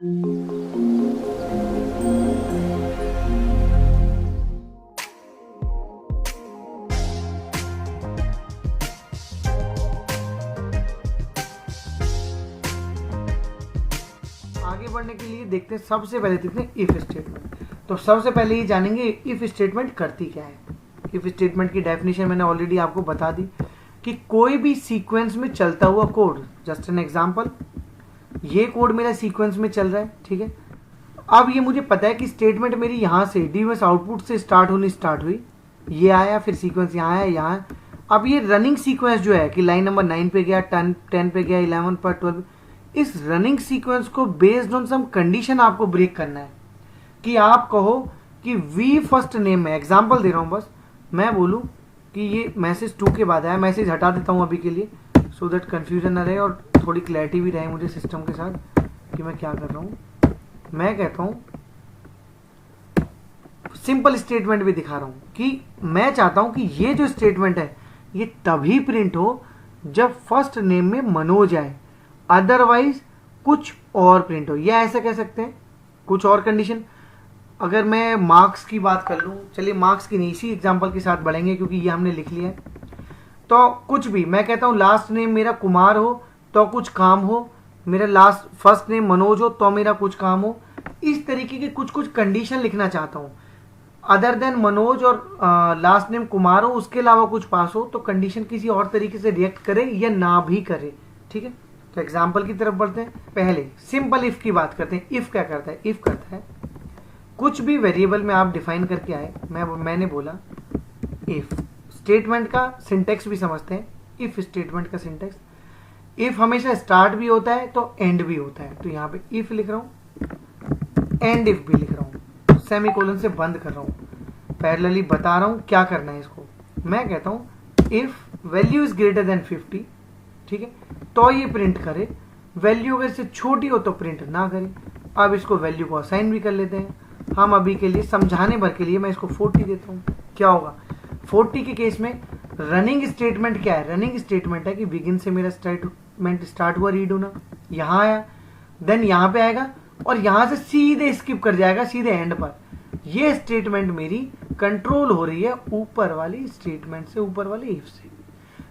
आगे बढ़ने के लिए देखते हैं, सबसे पहले देखते हैं इफ स्टेटमेंट। तो सबसे पहले ये जानेंगे इफ स्टेटमेंट करती क्या है। इफ स्टेटमेंट की डेफिनेशन मैंने ऑलरेडी आपको बता दी कि कोई भी सीक्वेंस में चलता हुआ कोड, जस्ट एन एग्जांपल, ये कोड मेरा सीक्वेंस में चल रहा है, ठीक है। अब ये मुझे पता है कि स्टेटमेंट मेरी यहाँ से डीएमएस आउटपुट से स्टार्ट हुई, ये आया, फिर सीक्वेंस यहाँ आया, यहाँ। अब ये रनिंग सीक्वेंस जो है कि लाइन नंबर 9 पे गया, 10 पे गया, 11 पर, 12, इस रनिंग सीक्वेंस को बेस्ड ऑन सम कंडीशन आपको ब्रेक करना है। कि आप कहो कि वी फर्स्ट नेम में, एग्जांपल दे रहा हूं, बस मैं बोलूं कि ये मैसेज 2 के बाद आया, मैसेज हटा देता हूं अभी के लिए सो दैट कंफ्यूजन ना रहे और थोड़ी क्लैरिटी भी रहे मुझे सिस्टम के साथ कि मैं क्या कर रहा हूं। मैं कहता हूं, सिंपल स्टेटमेंट भी दिखा रहा हूं कि मैं चाहता हूं कि ये जो स्टेटमेंट है ये तभी प्रिंट हो जब फर्स्ट नेम में मनोज आए, अदरवाइज कुछ और प्रिंट हो। या ऐसा कह सकते हैं कुछ और कंडीशन। अगर मैं मार्क्स की बात कर लूँ, चलिए मार्क्स की नहीं, इसी एग्जांपल के साथ बढ़ेंगे क्योंकि ये हमने लिख लिया है। तो कुछ भी मैं कहता हूँ लास्ट नेम मेरा कुमार हो तो कुछ काम हो, मेरा लास्ट फर्स्ट नेम मनोज हो तो मेरा कुछ काम हो। इस तरीके के कुछ कुछ कंडीशन लिखना चाहता हूँ। अदर देन मनोज और लास्ट नेम कुमार हो, उसके अलावा कुछ पास हो तो कंडीशन किसी और तरीके से रिएक्ट करे या ना भी करे, ठीक है। तो एग्जाम्पल की तरफ बढ़ते हैं। पहले सिंपल इफ की बात करते हैं। इफ क्या करता है? इफ करता है कुछ भी वेरिएबल में आप डिफाइन करके आए, मैंने बोला इफ। स्टेटमेंट का सिंटेक्स भी समझते हैं, इफ स्टेटमेंट का सिंटेक्स। इफ हमेशा स्टार्ट भी होता है तो एंड भी होता है। तो यहाँ पे इफ लिख रहा हूँ, एंड इफ भी लिख रहा हूँ, सेमीकोलन से बंद कर रहा हूँ, पैरेलली बता रहा हूँ क्या करना है इसको। मैं कहता हूँ if value is greater then 50, ठीक है, तो ये प्रिंट करे। वैल्यू अगर इससे छोटी हो तो प्रिंट ना करे। अब इसको वैल्यू को असाइन भी कर लेते हैं हम। अभी के लिए समझाने भर के लिए मैं इसको 40 देता हूँ। क्या होगा 40 के केस में? रनिंग स्टेटमेंट क्या है? रनिंग स्टेटमेंट है कि बिगिन से मेरा स्टेटमेंट स्टार्ट हुआ रीड होना, यहाँ आया, देन यहाँ पे आएगा और यहाँ से सीधे स्किप कर जाएगा सीधे एंड पर। ये स्टेटमेंट मेरी कंट्रोल हो रही है ऊपर वाली स्टेटमेंट से, ऊपर वाले इफ से।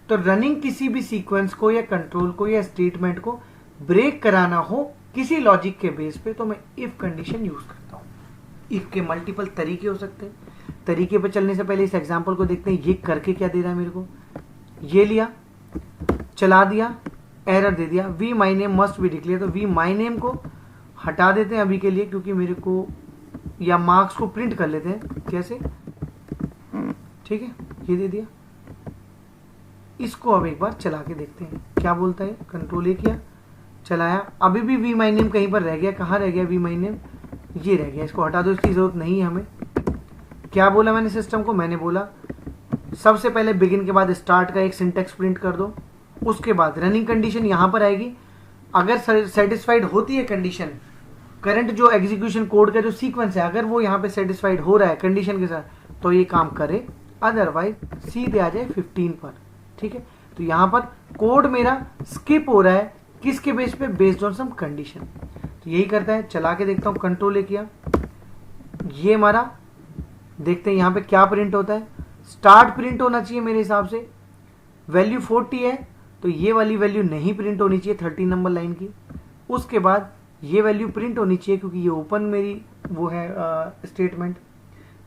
तो रनिंग किसी भी सीक्वेंस को या कंट्रोल को या स्टेटमेंट को ब्रेक कराना हो किसी लॉजिक के बेस पे तो मैं इफ कंडीशन यूज करता हूं। इफ के मल्टीपल तरीके हो सकते हैं। तरीके पे चलने से पहले इस एग्जांपल को देखते हैं। ये करके क्या दे रहा है मेरे को? ये लिया, चला दिया, एरर दे दिया, V my name must be declare. तो वी माई नेम को हटा देते हैं अभी के लिए क्योंकि मेरे को, या मार्क्स को प्रिंट कर लेते हैं। कैसे? ठीक है, ये दे दिया। इसको अब एक बार चला के देखते हैं क्या बोलता है। कंट्रोल ए किया, चलाया, अभी भी वी माई नेम कहीं पर रह गया। कहाँ रह गया वी माई नेम? ये रह गया। इसको हटा दो, इसकी जरूरत नहीं है हमें। क्या बोला मैंने सिस्टम को? मैंने बोला सबसे पहले बिगिन के बाद स्टार्ट का एक सिंटेक्स प्रिंट कर दो। उसके बाद रनिंग कंडीशन यहाँ पर आएगी। अगर सेटिस्फाइड होती है कंडीशन, करंट जो एग्जीक्यूशन कोड का जो सीक्वेंस है, अगर वो यहाँ पे सेटिस्फाइड हो रहा है कंडीशन के साथ तो ये काम करे, अदरवाइज सीधे आ जाए 15 पर। ठीक है, तो यहाँ पर कोड मेरा स्किप हो रहा है किसके बेस पे? Based on some condition. तो यही करता है। चला के देखता हूँ, कंट्रोल ए किया, ये हमारा देखते हैं यहाँ पे क्या प्रिंट होता है। स्टार्ट प्रिंट होना चाहिए मेरे हिसाब से। वैल्यू 40 है तो ये वाली वैल्यू नहीं प्रिंट होनी चाहिए 13 नंबर लाइन की। उसके बाद ये वैल्यू प्रिंट होनी चाहिए क्योंकि ये ओपन मेरी वो है स्टेटमेंट।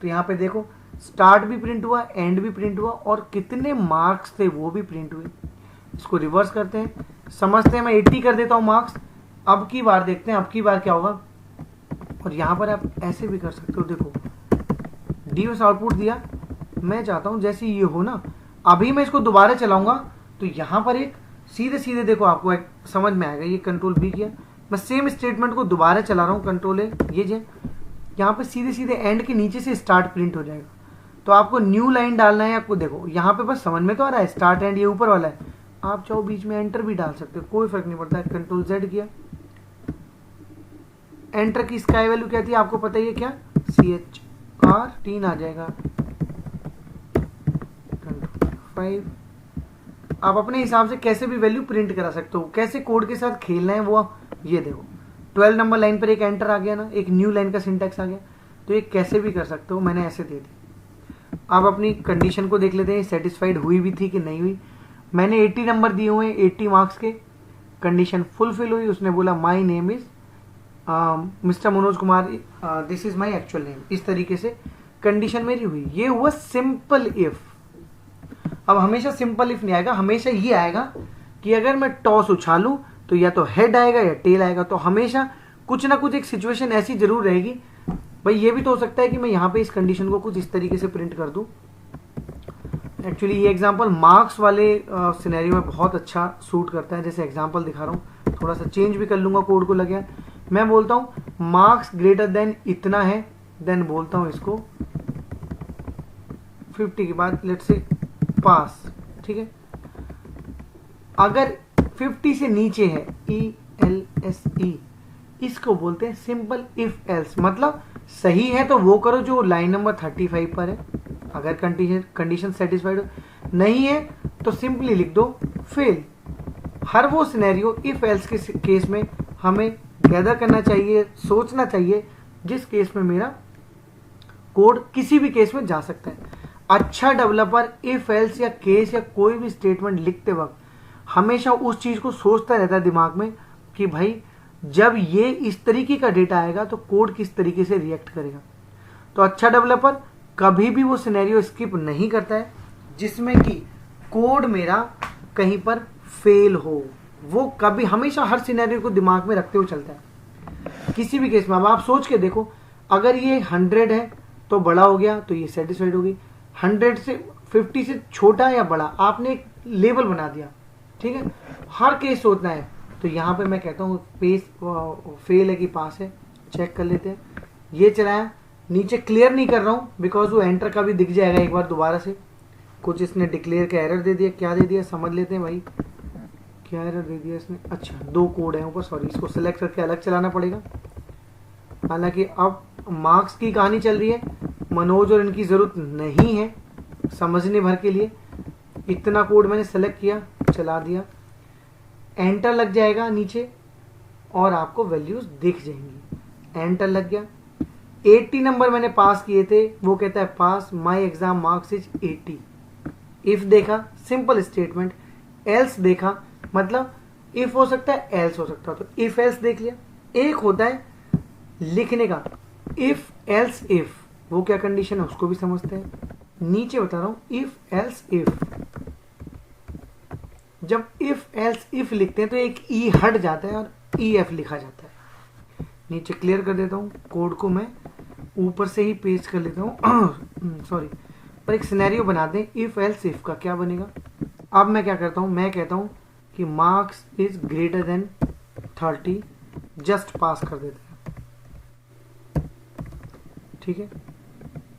तो यहाँ पे देखो स्टार्ट भी प्रिंट हुआ, एंड भी प्रिंट हुआ और कितने मार्क्स थे वो भी प्रिंट हुए। इसको रिवर्स करते हैं, समझते हैं। मैं 80 कर देता हूँ मार्क्स। अब की बार देखते हैं अब की बार क्या होगा। और यहाँ पर आप ऐसे भी कर सकते हो। देखो डीएस आउटपुट दिया, मैं चाहता हूँ जैसे ये हो ना, अभी मैं इसको दोबारा चलाऊंगा तो यहाँ पर एक सीधे सीधे देखो आपको एक समझ में आएगा। ये कंट्रोल बी किया, मैं सेम स्टेटमेंट को दोबारा चला रहा हूँ, कंट्रोल ए, ये जे यहाँ पे सीधे सीधे एंड के नीचे से स्टार्ट प्रिंट हो जाएगा। तो आपको न्यू लाइन डालना है आपको। देखो यहाँ पे बस समझ में तो आ रहा है, स्टार्ट एंड ये ऊपर वाला है। आप चाहो बीच में एंटर भी डाल सकते हो, कोई फर्क नहीं पड़ता है। कंट्रोल जेड किया, एंटर की स्काई वैल्यू क्या थी आपको पता ही है क्या? CHR 3 आ जाएगा। कंट्रोल 5। आप अपने हिसाब से कैसे भी वैल्यू प्रिंट करा सकते हो। कैसे कोड के साथ खेलना है वो ये देखो। 12 नंबर लाइन पर एक एंटर आ गया ना, एक न्यू लाइन का सिंटैक्स आ गया, तो ये कैसे भी कर सकते हो, मैंने ऐसे दे दी। अब अपनी कंडीशन को देख लेते हैं, सेटिस्फाइड हुई भी थी कि नहीं हुई। मैंने 80 नंबर दिए हुए हैं, 80 मार्क्स के, कंडीशन फुलफिल हुई, उसने बोला my name is mister Manoj Kumar, this is my actual name, इस तरीके से कंडीशन मेरी हुई। ये हुआ सिंपल इफ। अब हमेशा सिंपल इफ नहीं आएगा, हमेशा ये आएगा कि अगर मैं टॉस उछालूं तो या तो हेड आएगा या टेल आएगा। तो हमेशा कुछ ना कुछ एक सिचुएशन ऐसी जरूर रहेगी। भाई ये भी तो हो सकता है कि मैं यहाँ पे इस कंडीशन को कुछ इस तरीके से प्रिंट कर दूं। एक्चुअली ये एग्जांपल मार्क्स वाले सिनेरियो में बहुत अच्छा सूट करता है। जैसे एग्जांपल दिखा रहा हूँ, थोड़ा सा चेंज भी कर लूंगा कोड को, लगे मैं बोलता हूँ मार्क्स ग्रेटर देन इतना है, देन बोलता हूँ इसको 50 के बाद लेट्स से पास, ठीक है। अगर 50 से नीचे है, ELSE, इसको बोलते हैं सिंपल इफ एल्स। मतलब सही है तो वो करो जो लाइन नंबर 35 पर है, अगर कंडीशन सेटिस्फाइड हो, नहीं है तो सिंपली लिख दो फेल। हर वो सिनेरियो इफ एल्स के केस में हमें गैदर करना चाहिए, सोचना चाहिए जिस केस में मेरा कोड किसी भी केस में जा सकता है। अच्छा डेवलपर इफ एल्स या केस या कोई भी स्टेटमेंट लिखते वक्त हमेशा उस चीज को सोचता रहता है दिमाग में कि भाई जब ये इस तरीके का डेटा आएगा तो कोड किस तरीके से रिएक्ट करेगा। तो अच्छा डेवलपर कभी भी वो सिनेरियो स्किप नहीं करता है जिसमें कि कोड मेरा कहीं पर फेल हो। वो कभी हमेशा हर सिनेरियो को दिमाग में रखते हुए चलता है किसी भी केस में। अब आप सोच के देखो, अगर ये 100 है तो बड़ा हो गया तो ये सेटिस्फाइड होगी, 100 से 50 से छोटा या बड़ा आपने एक लेवल बना दिया, ठीक है। हर केस सोचना है। तो यहाँ पे मैं कहता हूँ पेज फेल है कि पास है, चेक कर लेते हैं। ये चलाया, नीचे क्लियर नहीं कर रहा हूँ बिकॉज वो एंटर का भी दिख जाएगा एक बार दोबारा से। कुछ इसने डिक्लेयर का एरर दे दिया, क्या दे दिया समझ लेते हैं भाई, क्या एरर दे दिया इसने। अच्छा 2 कोड है ऊपर, सॉरी, इसको सेलेक्ट करके अलग चलाना पड़ेगा। हालांकि अब मार्क्स की कहानी चल रही है, मनोज और इनकी जरूरत नहीं है समझने भर के लिए। इतना कोड मैंने सेलेक्ट किया, चला दिया, एंटर लग जाएगा नीचे और आपको वैल्यूज दिख जाएंगी। एंटर लग गया, 80 नंबर मैंने पास किए थे, वो कहता है pass, my exam marks is 80। If देखा सिंपल स्टेटमेंट, एल्स देखा मतलब इफ हो सकता है एल्स हो सकता है, तो इफ एल्स देख लिया। एक होता है लिखने का इफ एल्स इफ, वो क्या कंडीशन है उसको भी समझते हैं। नीचे बता रहा हूं इफ एल्स इफ। जब इफ एल्स इफ लिखते हैं तो एक ई हट जाता है और EF लिखा जाता है। नीचे क्लियर कर देता हूं कोड को, मैं ऊपर से ही पेस्ट कर लेता हूं सॉरी, पर एक सिनेरियो बना दें इफ एल्स इफ का, क्या बनेगा। अब मैं क्या करता हूं, मैं कहता हूं कि marks is greater than 30, just pass कर देते हैं, ठीक है।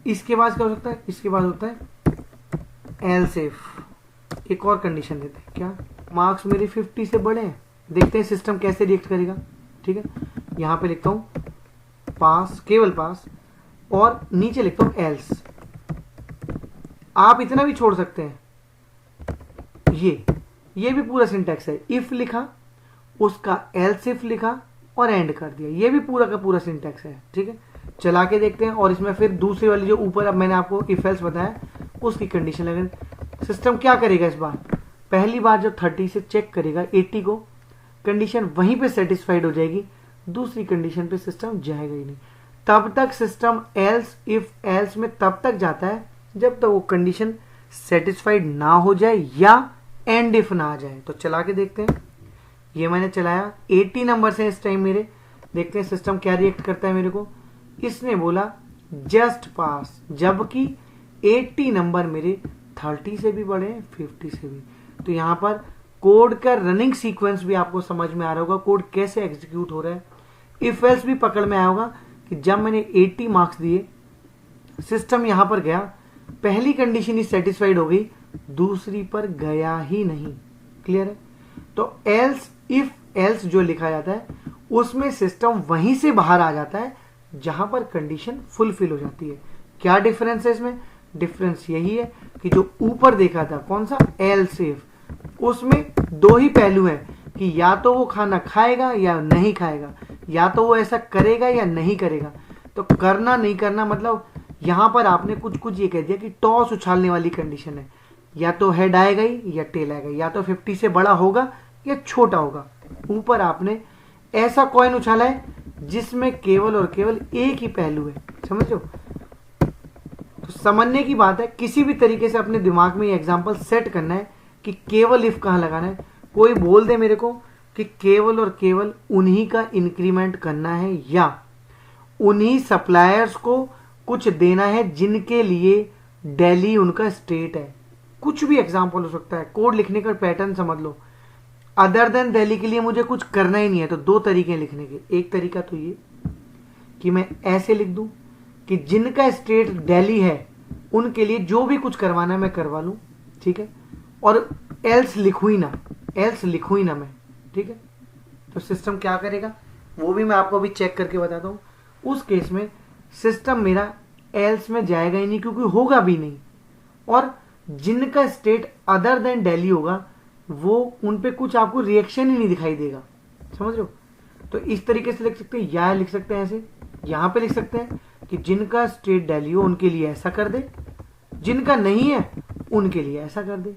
इसके बाद क्या हो सकता है, इसके बाद होता है एल्स इफ। एक और कंडीशन देते हैं, क्या मार्क्स मेरे 50 से बड़े हैं, देखते हैं सिस्टम कैसे रिएक्ट करेगा, ठीक है। यहां पे लिखता हूं पास, केवल पास, और नीचे लिखता हूं एल्स। आप इतना भी छोड़ सकते हैं, ये भी पूरा सिंटैक्स है। इफ लिखा, उसका एल्स इफ लिखा और एंड कर दिया, ये भी पूरा का पूरा सिंटैक्स है, ठीक है। चला के देखते हैं, और इसमें फिर दूसरी वाली जो ऊपर अब मैंने आपको इफ एल्स बताया उसकी कंडीशन लगे। सिस्टम क्या करेगा इस बार, पहली बार जब 30 से चेक करेगा 80 को, कंडीशन वहीं पे सेटिस्फाइड हो जाएगी, दूसरी कंडीशन पे सिस्टम जाएगा ही नहीं। तब तक सिस्टम एल्स इफ एल्स में तब तक जाता है जब तक वो कंडीशन सेटिस्फाइड ना हो जाए या एंड इफ ना आ जाए। तो चला के देखते हैं, ये मैंने चलाया, 80 नंबर से इस टाइम मेरे, देखते हैं सिस्टम क्या रिएक्ट करता है मेरे को। इसने बोला जस्ट पास, जबकि 80 नंबर मेरे 30 से भी बड़े हैं, 50 से भी। तो यहाँ पर कोड का रनिंग सीक्वेंस भी आपको समझ में आ रहा होगा, कोड कैसे एग्जीक्यूट हो रहा है। इफ एल्स भी पकड़ में आया होगा कि जब मैंने 80 मार्क्स दिए, सिस्टम यहां पर गया, पहली कंडीशन ही सेटिस्फाइड हो गई, दूसरी पर गया ही नहीं। क्लियर है। तो एल्स इफ एल्स जो लिखा जाता है उसमें सिस्टम वहीं से बाहर आ जाता है जहां पर कंडीशन फुलफिल हो जाती है। क्या डिफरेंस है इसमें, डिफरेंस यही है कि जो ऊपर देखा था कौन सा एल्स इफ, उसमें 2 ही पहलू हैं कि या तो वो खाना खाएगा या नहीं खाएगा, या तो वो ऐसा करेगा या नहीं करेगा। तो करना नहीं करना मतलब यहाँ पर आपने कुछ कुछ ये कह दिया कि टॉस उछालने वाली कंडीशन है, या तो हेड आएगा ही या टेल आएगा, या तो 50 से बड़ा होगा या छोटा होगा। ऊपर आपने ऐसा कॉइन उछाला है जिसमें केवल और केवल एक ही पहलू है, समझ लो। तो समझने की बात है, किसी भी तरीके से अपने दिमाग में ये एग्जाम्पल सेट करना है कि केवल इफ कहाँ लगाना है। कोई बोल दे मेरे को कि केवल और केवल उन्हीं का इंक्रीमेंट करना है या उन्हीं सप्लायर्स को कुछ देना है जिनके लिए दिल्ली उनका स्टेट है। कुछ भी एग्जाम्पल हो सकता है, कोड लिखने का पैटर्न समझ लो। अदर देन दिल्ली के लिए मुझे कुछ करना ही नहीं है, तो दो तरीके लिखने के। एक तरीका तो ये कि मैं ऐसे लिख दूं कि जिनका स्टेट दिल्ली है उनके लिए जो भी कुछ करवाना है मैं करवा लूं, ठीक है, और एल्स लिखूं ही ना मैं, ठीक है। तो सिस्टम क्या करेगा वो भी मैं आपको अभी चेक करके बताता हूं। उस केस में सिस्टम मेरा एल्स में जाएगा ही नहीं, क्योंकि होगा भी नहीं, और जिनका स्टेट अदर देन दिल्ली होगा वो उन पे कुछ आपको रिएक्शन ही नहीं दिखाई देगा, समझ लो। तो इस तरीके से लिख सकते हैं, या लिख सकते हैं ऐसे, यहां पे लिख सकते हैं कि जिनका स्टेट दिल्ली हो उनके लिए ऐसा कर दे, जिनका नहीं है उनके लिए ऐसा कर दे,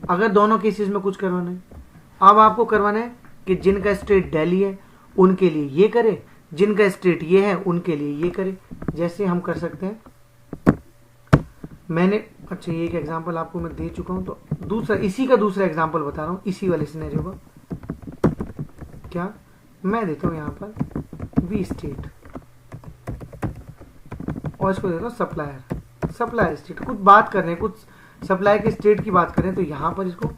अगर दोनों केसेस में कुछ करवाना है। अब आपको करवाना है कि जिनका स्टेट दिल्ली है उनके लिए ये करे, जिनका स्टेट ये है उनके लिए ये करे। जैसे हम कर सकते हैं, मैंने अच्छा ये एक एग्जांपल आपको मैं दे चुका हूं, तो दूसरा इसी का दूसरा एग्जांपल बता रहा हूं, इसी वाले सिनेरियो का। क्या मैं देता हूं यहां पर वी स्टेट और इसको देता हूं सप्लायर स्टेट। कुछ बात कर रहे हैं, कुछ सप्लाई के स्टेट की बात कर रहे हैं, तो यहां पर इसको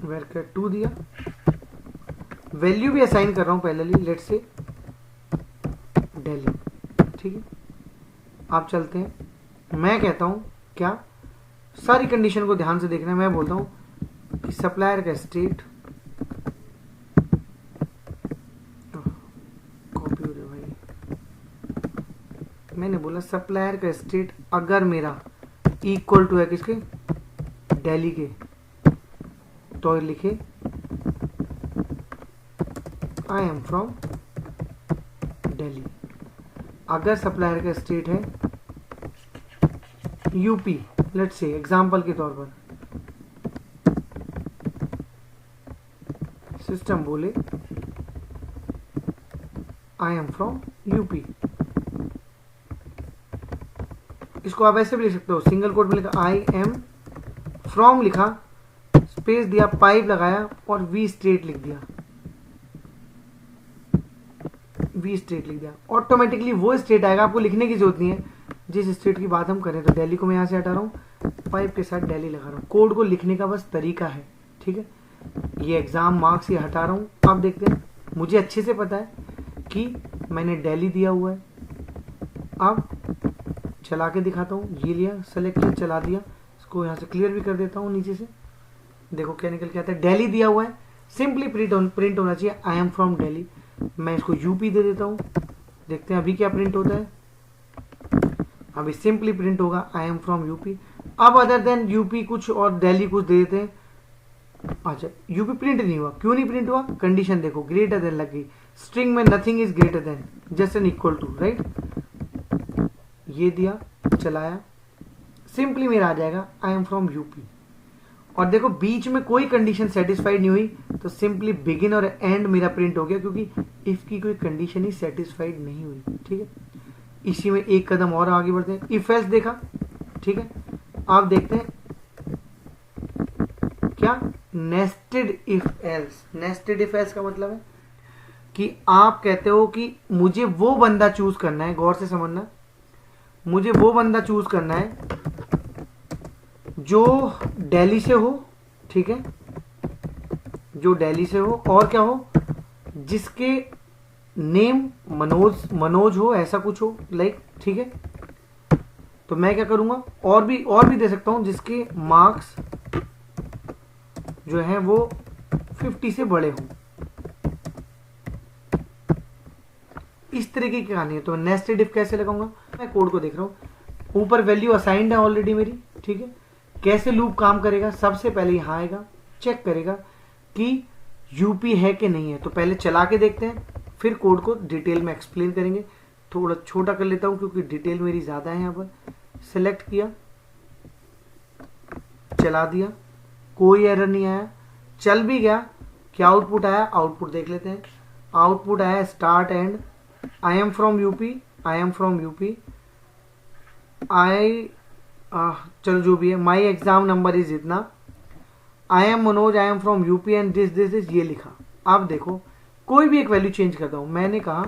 वेर 2 दिया, वैल्यू भी असाइन कर रहा हूं पहले, लेट्स से दिल्ली, ठीक है। आप चलते हैं, मैं कहता हूं क्या, सारी कंडीशन को ध्यान से देखना है। मैं बोलता हूं कि सप्लायर का स्टेट, कॉपी हो रहा भाई, मैंने बोला सप्लायर का स्टेट अगर मेरा इक्वल टू है किसके, दिल्ली के, तो लिखे आई एम फ्रॉम दिल्ली। अगर सप्लायर का स्टेट है यूपी, लेट्स से एग्जांपल के तौर पर, सिस्टम बोले आई एम फ्रॉम यूपी, इसको आप ऐसे भी लिख सकते हो, सिंगल कोट में लिखा आई एम फ्रॉम, लिखा स्पेस दिया, पाइप लगाया और वी स्टेट लिख दिया, ऑटोमेटिकली वो स्टेट आएगा, आपको लिखने की जरूरत नहीं है जिस स्टेट की बात हम करें। तो दिल्ली को मैं यहां से हटा रहा हूं, पाइप के साथ दिल्ली लगा रहा हूं। कोड को लिखने का बस तरीका है, ठीक है। ये एग्जाम मार्क्स ये हटा रहा हूं। आप देखते हैं, मुझे अच्छे से पता है कि मैंने दिल्ली दिया हुआ है। अब चला के दिखाता हूँ, ये लिया सेलेक्ट किया, चला दिया, इसको यहाँ से क्लियर भी कर देता हूँ नीचे से, देखो क्या निकल के आता है। दिल्ली दिया हुआ है, सिंपली प्रिंट होना चाहिए आई एम फ्रॉम दिल्ली। मैं इसको यूपी दे देता हूँ, देखते हैं अभी क्या प्रिंट होता है। अभी सिंपली प्रिंट होगा आई एम फ्रॉम यूपी। अब अदर देन यूपी कुछ और दिल्ली कुछ दे देते हैं। अच्छा यूपी प्रिंट नहीं हुआ, क्यों नहीं प्रिंट हुआ, कंडीशन देखो ग्रेटर देन लग गई, स्ट्रिंग में nothing is greater than just an equal to, right. ये दिया, चलाया, सिंपली मेरा आ जाएगा आई एम फ्रॉम यूपी। और देखो बीच में कोई कंडीशन सेटिस्फाइड नहीं हुई, तो सिंपली बिगिन और एंड मेरा प्रिंट हो गया, क्योंकि इफ की कोई कंडीशन ही सेटिस्फाइड नहीं हुई, ठीक है। इसी में एक कदम और आगे बढ़ते हैं, इफ एल्स देखा, ठीक है। आप देखते हैं क्या, nested if else. Nested if else का मतलब है कि आप कहते हो कि मुझे वो बंदा चूज करना है, गौर से समझना, मुझे वो बंदा चूज करना है जो दिल्ली से हो, ठीक है, जो दिल्ली से हो, और क्या हो, जिसके नेम मनोज हो, ऐसा कुछ हो, लाइक, ठीक है। तो मैं क्या करूंगा, और भी दे सकता हूं, जिसके मार्क्स जो है वो 50 से बड़े हों, इस तरीके की कहानी है। तो नेस्टेड इफ कैसे लगाऊंगा, मैं कोड को देख रहा हूं, ऊपर वैल्यू असाइंड है ऑलरेडी मेरी, ठीक है। कैसे लूप काम करेगा, सबसे पहले यहां आएगा, चेक करेगा कि यूपी है कि नहीं है। तो पहले चला के देखते हैं, फिर कोड को डिटेल में एक्सप्लेन करेंगे। थोड़ा छोटा कर लेता हूं क्योंकि डिटेल मेरी ज़्यादा है। यहाँ पर सेलेक्ट किया, चला दिया, कोई एरर नहीं आया। चल भी गया, क्या आउटपुट आया, आउटपुट देख लेते हैं। आउटपुट आया start and, I am from UP, I am from UP, चलो जो भी है, माई एग्जाम नंबर इज इतना, I am Manoj, I am from UP and this this this, ये लिखा। अब देखो कोई भी एक वैल्यू चेंज करता हूं, मैंने कहा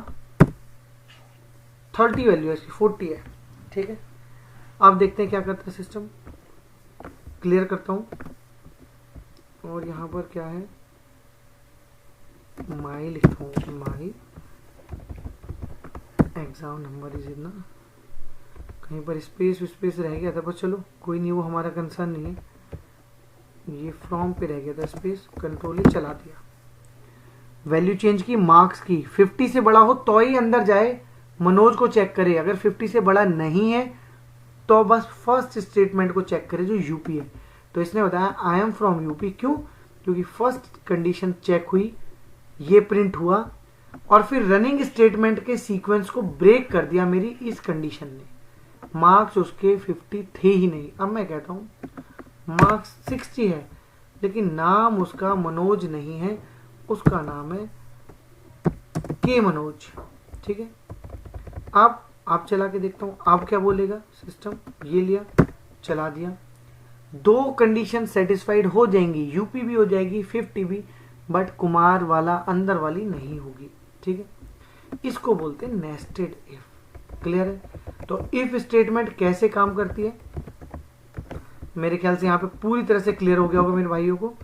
30 वैल्यू है इसकी, 40 है, ठीक है। अब देखते हैं क्या करता है सिस्टम। क्लियर करता हूं और यहां पर क्या है, माई लिखता हूं, माई एग्जाम नंबर इज इतना, कहीं पर स्पेस रह गया था, पर चलो कोई नहीं, वो हमारा कंसर्न नहीं है। ये फ्रॉम पे रह गया था स्पेस, कंट्रोल ही चला दिया। वैल्यू चेंज की, मार्क्स की, 50 से बड़ा हो तो ही अंदर जाए, मनोज को चेक करे। अगर 50 से बड़ा नहीं है तो बस फर्स्ट स्टेटमेंट को चेक करे जो यूपी है। तो इसने बताया आई एम फ्रॉम यूपी, क्यों? क्योंकि फर्स्ट कंडीशन चेक हुई, ये प्रिंट हुआ, और फिर रनिंग स्टेटमेंट के सीक्वेंस को ब्रेक कर दिया मेरी इस कंडीशन ने। मार्क्स उसके 50 थे ही नहीं। अब मैं कहता हूं मार्क्स 60 है, लेकिन नाम उसका मनोज नहीं है, उसका नाम है के मनोज, ठीक है। अब आप चला के देखता हूं, आप क्या बोलेगा सिस्टम। ये लिया, चला दिया, 2 कंडीशन सेटिस्फाइड हो जाएंगी, यूपी भी हो जाएगी, 50 भी, बट कुमार वाला अंदर वाली नहीं होगी, ठीक है। इसको बोलते हैं नेस्टेड इफ। क्लियर है? तो इफ स्टेटमेंट कैसे काम करती है, मेरे ख्याल से यहाँ पे पूरी तरह से क्लियर हो गया होगा मेरे भाइयों को।